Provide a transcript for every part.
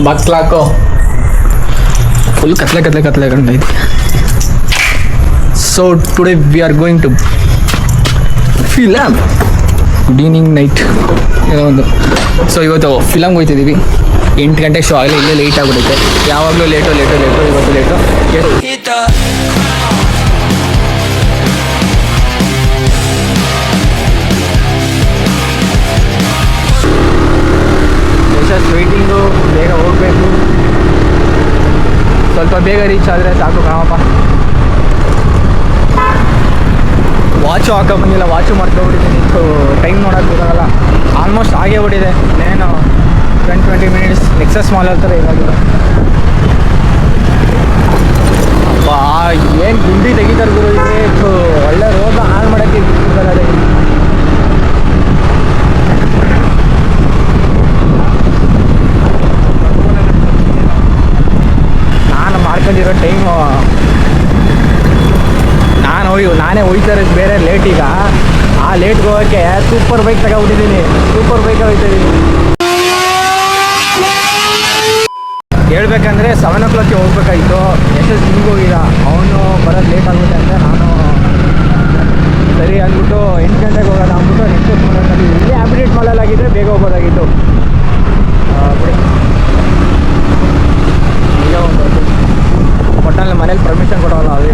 ಮಕ್ಳಾಕೋ full ಕತ್ಲೆ ಕಂಡೈತಿ. So today we are going to film good evening night ಏನೋ ಒಂದು. ಸೊ ಇವತ್ತು ಫಿಲಮ್ಗೆ ಹೋಗ್ತಿದ್ದೀವಿ. 8 ಗಂಟೆ ಶೋ ಆಗಲಿ, ಇಲ್ಲೇ ಲೇಟ್ ಆಗಿಬಿಡುತ್ತೆ. ಯಾವಾಗಲೂ ಲೇಟು ಇವತ್ತು ಲೇಟು. ವೇಟಿಂಗು, ಬೇಗ ಹೋಗಬೇಕು. ಸ್ವಲ್ಪ ಬೇಗ ರೀಚ್ ಆದರೆ ಸಾಕು ಕಾಮಪ್ಪ. ವಾಚು ಹಾಕೊಂಬಂದಿಲ್ಲ, ವಾಚು ಮರ್ತೋಗ್ಬಿಟ್ಟಿದ್ದೀನಿ. ಸೊ ಟೈಮ್ ನೋಡೋಕ್ಕೆ ಗೊತ್ತಾಗಲ್ಲ. ಆಲ್ಮೋಸ್ಟ್ ಆಗೇ ಬಿಟ್ಟಿದೆ. ಇನ್ನೇನು 10-20 ಮಿನಿಟ್ಸ್ ನೆಕ್ಸಸ್ ಮಾಲ್ ಹತ್ರ ಇರೋದು. ಅಪ್ಪ ಏನು ಗುಂಡಿ ತೆಗಿತಾರೆ ಗುರು ಇದೆ. ಸೊ ಒಳ್ಳೆ ರೋಡ್ನ ಹಾಳು ಮಾಡೋಕ್ಕೆ ಬಿಟ್ಟಿದ್ದಾರೆ. ನಾನು ಮಾಡ್ಕೊಂಡಿರೋ ಟೈಮು ನಾನೇ ಹೋಯ್ತಾ ಇರೋದು ಬೇರೆ ಲೇಟ್. ಈಗ ಆ ಲೇಟ್ಗೆ ಹೋಗೋಕ್ಕೆ ಸೂಪರ್ ಬೈಕ್ ತಗೊಬಿಟ್ಟಿದ್ದೀನಿ. ಸೂಪರ್ ಬೈಕ್ ಹೋಗ್ತಾಯಿದ್ದೀನಿ. ಹೇಳ್ಬೇಕಂದ್ರೆ 7 o'clock ಹೋಗ್ಬೇಕಾಗಿತ್ತು. ಎಷ್ಟೊತ್ತು ಹಿಂಗೆ ಹೋಗಿದ ಅವನು ಬರೋದು ಲೇಟ್ ಆಗುತ್ತೆ ಅಂತ ನಾನು ಸರಿ ಅಂದ್ಬಿಟ್ಟು 8 ಗಂಟೆಗೆ ಹೋಗೋಣ ಅಂದ್ಬಿಟ್ಟು ನೆಕ್ಸ್ಟ್ ಮಾಡೋದಲ್ಲಿ ಇಲ್ಲೇ ಅಪ್ಡೇಟ್ ಮಾಡಲಾಗಿದ್ದರೆ ಬೇಗ ಹೋಗೋದಾಗಿತ್ತು. ಈಗ ಒಂದು ಒಟ್ಟಲ್ಲಿ ಮನೇಲಿ ಪರ್ಮಿಷನ್ ಕೊಡೋಲ್ಲ. ಅದೇ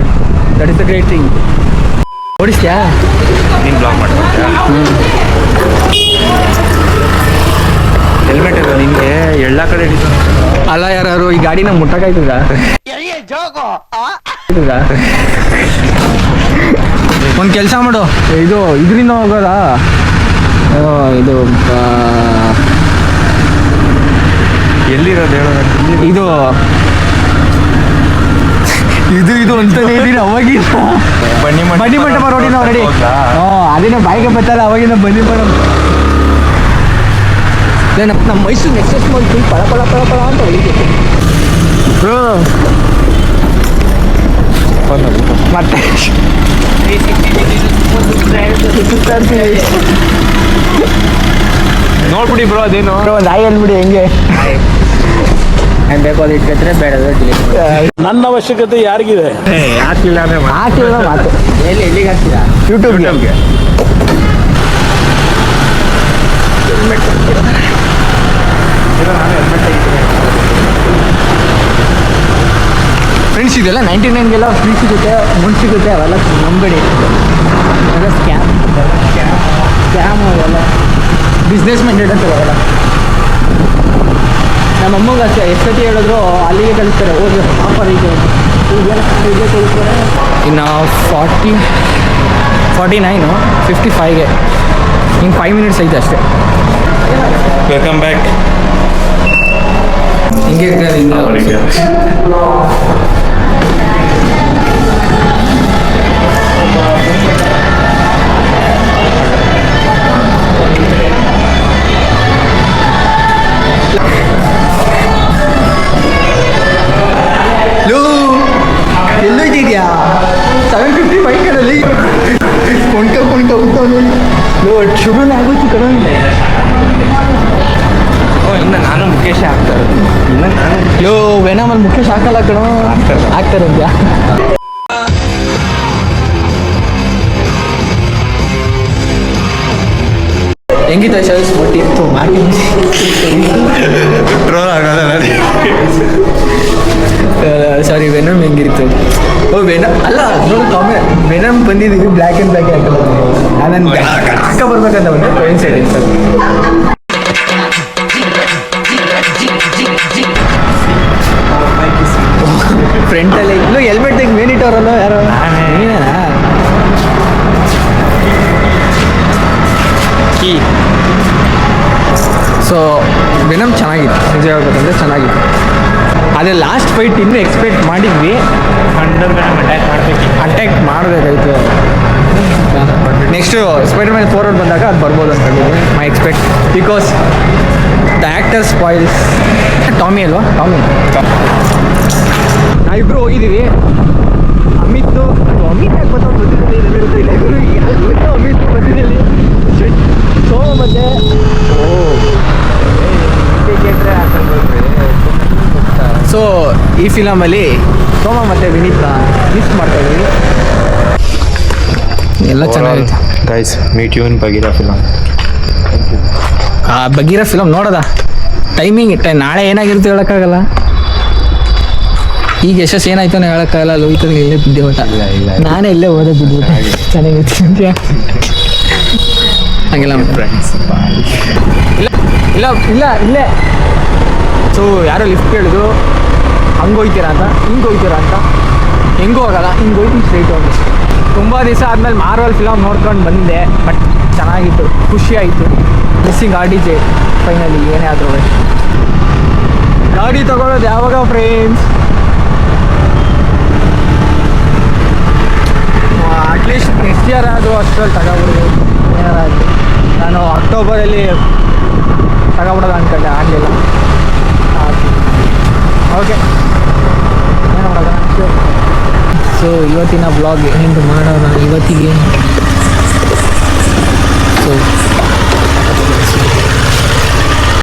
that is the great thing. ಓಡಿಸ್ತೀಯಾ ನೀನು ಬ್ಲಾಗ್ ಮಾಡ್ತೀಯಾ? ಹೆಲ್ಮೆಟ್ ಇದೆ ನಿಮಗೆ ಎಲ್ಲ ಕಡೆ ಹಿಡಿತು. ಅಲ್ಲ ಯಾರು ಈ ಗಾಡಿನ ಮುಟ್ಟಕ್ಕಾಯ್ತದ? ಒಂದು ಕೆಲಸ ಮಾಡು, ಇದರಿಂದ ಹೋಗೋದಾ? ಇದು ಎಲ್ಲಿರೋದು ಹೇಳೋದು? ಇದು ಅಂತಾನೆ ಇದೀನಿ ಅವಾಗಿನ ಬನ್ನಿ ಮಂಟಪ ರೋಡಿನ ರೆಡಿ. ಅದೇನೋ ಬಾಯಿಗೆ ಬರ್ತಲ್ಲ ಅವಾಗಿನ ಬನ್ನಿ ಮೇಡಮ್. ನಮ್ಮ ಮೈಸೂರು ನೆಕ್ಸಸ್ ಮಾಲ್ ಫುಲ್ ಪಳ ಅಂತ ಹೊಳಿತೈತೆ ಮತ್ತೆ. ನೋಡ್ಬಿಡಿ ಬ್ರೋ, ಅದೇನು ಒಂದು ಆಯ್ ಅಂದ್ಬಿಡಿ ಹೆಂಗೆ ಬೇಕು. ಅದು ಇಟ್ಕೊತಾರೆ ಬೇಡ ನನ್ನ ಅವಶ್ಯಕತೆ ಯಾರಿಗಿದೆ? ಹಾಕಿಲ್ಲ ಮಾತು. ಎಲ್ಲಿಗೆ ಹಾಕ್ತೀರಾ? ಯೂಟ್ಯೂಬ್ಗೆ. ಫ್ರೆಂಡ್ಸ್ ಇದೆಲ್ಲ 99ಗೆಲ್ಲ ಫ್ರೀ ಸಿಗುತ್ತೆ, ಮುಂದೆ ಸಿಗುತ್ತೆ. ಅವೆಲ್ಲ ನಂಬೇಡಿ, ಅವೆಲ್ಲ ಸ್ಕ್ಯಾಮು ಅವೆಲ್ಲ ಬಿಸ್ನೆಸ್ ಮೈಂಡೆಡ್ ಅಂತ ಅವೆಲ್ಲ. ನಮ್ಮ ಅಮ್ಮಗೆ ಅಷ್ಟೇ ಎಷ್ಟೊತ್ತಿ ಹೇಳಿದ್ರು ಅಲ್ಲಿಗೆ ಕಳಿಸ್ತಾರೆ. ಹೋಗಿ ಆಫರ್ ಇದೆ ಇದೇ ಕಳಿಸ್ತಾರೆ. ಇನ್ನು 49 55ಗೆ ಹಿಂಗೆ 5 ಮಿನಿಟ್ಸ್ ಐತೆ ಅಷ್ಟೇ. Welcome back. ಹಿಂಗೆ ಎಲ್ಲೋಗಿದ್ಯಾ? 750 ಬೈಕಲ್ಲಿ ಕೊಂಡ್ಕೊಂಡು ಶುರುನೇ ಆಗೋಯ್ತು ಕಣ. ಇನ್ನು ನಾನು ಮುಖೇಶ್ ಆಗ್ತಾರೆ. ವೆನಮಲ್ಲಿ ಮುಖೇಶ್ ಹಾಕಲ್ಲ ಕಣ, ಆಗ್ತಾರೆ ಅಂತ. ಹೆಂಗಿತ್ತು ಶರ್ಟ್ಸ್ ಕೊಟ್ಟಿತ್ತು ಮಾಡಿ ಟ್ರೋಲ್ ಆಗೋದ? ಸಾರಿ, ವೆನಮ್ ಹೆಂಗಿತ್ತು? ವೆನಮ್ ಅಲ್ಲ, ನೋಡಿ ಕಾಮೆಂಟ್. ವೆನಮ್ ಬಂದಿದ್ದೀವಿ ಬ್ಲ್ಯಾಕ್ ಆ್ಯಂಡ್ ಬ್ಲ್ಯಾಕ್ ಹಾಕಲ್ಲ. ನಾನು ಹಾಕ ಬರ್ಬೇಕಂತ ಬಂದೆ ಕೋಇನ್ಸಿಡೆನ್ಸ್. ಫ್ರಂಟಲ್ಲಿ ಇನ್ನು ಹೆಲ್ಮೆಟ್ ತೆಗೆ ಮೇನಿಟ್ಟವ್ರಲ್ಲ ಯಾರೋ ನೀನೇನಾ? ಸೊ ವೆನಮ್ ಚೆನ್ನಾಗಿತ್ತು, ನಿಜ ಹೇಳ್ಬೇಕಂದ್ರೆ ಚೆನ್ನಾಗಿತ್ತು. ಅದೇ ಲಾಸ್ಟ್ ಫೈಟ್ ಇನ್ನೂ ಎಕ್ಸ್ಪೆಕ್ಟ್ ಮಾಡಿದ್ವಿ. ಅಟ್ಯಾಕ್ ಮಾಡಬೇಕಾಯ್ತು. ನೆಕ್ಸ್ಟು ಸ್ಪೈಡರ್ಮ್ಯಾನ್ 4 ಬಂದಾಗ ಅದು ಬರ್ಬೋದು ಅಂತ ಹೇಳಿದ್ವಿ. My expect because the actor spoils. Tommy ಅಲ್ವಾ? ಟಾಮಿ. ನಾವಿಬ್ಬರು ಹೋಗಿದ್ದೀವಿ. ಅಮಿತ್ ಯಾಕೆ ಗೊತ್ತಿಲ್ಲ ಅಮಿತ್ ಬಂದಿದ್ದಲ್ಲಿ ಸೋ ಮತ್ತೆ ಕೇಳಿದ್ರೆ ಈ ಫಿಲಮಲ್ಲಿ ಸೋಮ ಮತ್ತು ವಿನೀತ್ನ ಮಿಸ್ ಮಾಡ್ತಾ ಇದ್ದೀವಿ. ಎಲ್ಲ ಚೆನ್ನಾಗೈತೆ. Guys meet you in Bagheera film. ಆ ಬಗೀರಾ ಫಿಲಮ್ ನೋಡೋದ ಟೈಮಿಂಗ್ ನಾಳೆ ಏನಾಗಿರುತ್ತೆ ಹೇಳೋಕ್ಕಾಗಲ್ಲ. ಈಗ ಯಶಸ್ ಏನಾಯ್ತು ಅನ್ನೋ ಹೇಳೋಕ್ಕಾಗಲ್ಲ. ಲೋಹಿತನಿಗೆ ಇಲ್ಲೇ ಬಿದ್ದೆ ಊಟ. ಇಲ್ಲ. ನಾನೇ ಇಲ್ಲೇ ಓದೋ ಬಿದ್ದುಬಿಟ್ಟೆ. ಚೆನ್ನಾಗಿತ್ತು ಹಾಗೆಲ್ಲ ಫ್ರೆಂಡ್ಸ್ ಇಲ್ಲ ಇಲ್ಲ ಇಲ್ಲೇ. ಸೊ ಯಾರೋ ಲಿಫ್ಟ್ ಕೇಳಿದ್ರು ಹಂಗೆ ಹೋಗ್ತೀರಾ ಅಂತ, ಹಿಂಗೆ ಹೋಗ್ತೀರಾ ಅಂತ. ಹೆಂಗೂ ಹೋಗಲ್ಲ, ಹಿಂಗೆ ಹೋಗ್ತೀನಿ ಸ್ಟ್ರೈಟ್ ಹೋಗಿ. ತುಂಬ ದಿವಸ ಆದಮೇಲೆ ಮಾರ್ವಲ್ ಫಿಲಮ್ ನೋಡ್ಕೊಂಡು ಬಂದೆ. ಬಟ್ ಚೆನ್ನಾಗಿತ್ತು, ಖುಷಿ ಆಯಿತು. ಮಿಸ್ಸಿಂಗ್ RDJ ಫೈನಲಿ ಏನೇ ಆದರೂ ಗಾಡಿ ತೊಗೊಳೋದು ಯಾವಾಗ ಫ್ರೆಂಡ್ಸ್? ಅಟ್ಲೀಸ್ಟ್ ನೆಕ್ಸ್ಟ್ ಇಯರ್ ಆದರೂ ಅಷ್ಟರಲ್ಲಿ ತಗೊಬಿಡ್ಬೋದು. ಏನಾರಾಗಲಿ ನಾನು ಅಕ್ಟೋಬರಲ್ಲಿ ತಗೊಬಿಡೋದು ಅಂದ್ಕೊಂಡೆ, ಆಗಲಿಲ್ಲ. ಓಕೆ ಏನು ಮಾಡೋದು. ಸೊ ಇವತ್ತಿನ ಬ್ಲಾಗ್ ಎಂಡ್ ಮಾಡೋಣ ಇವತ್ತಿಗೆ.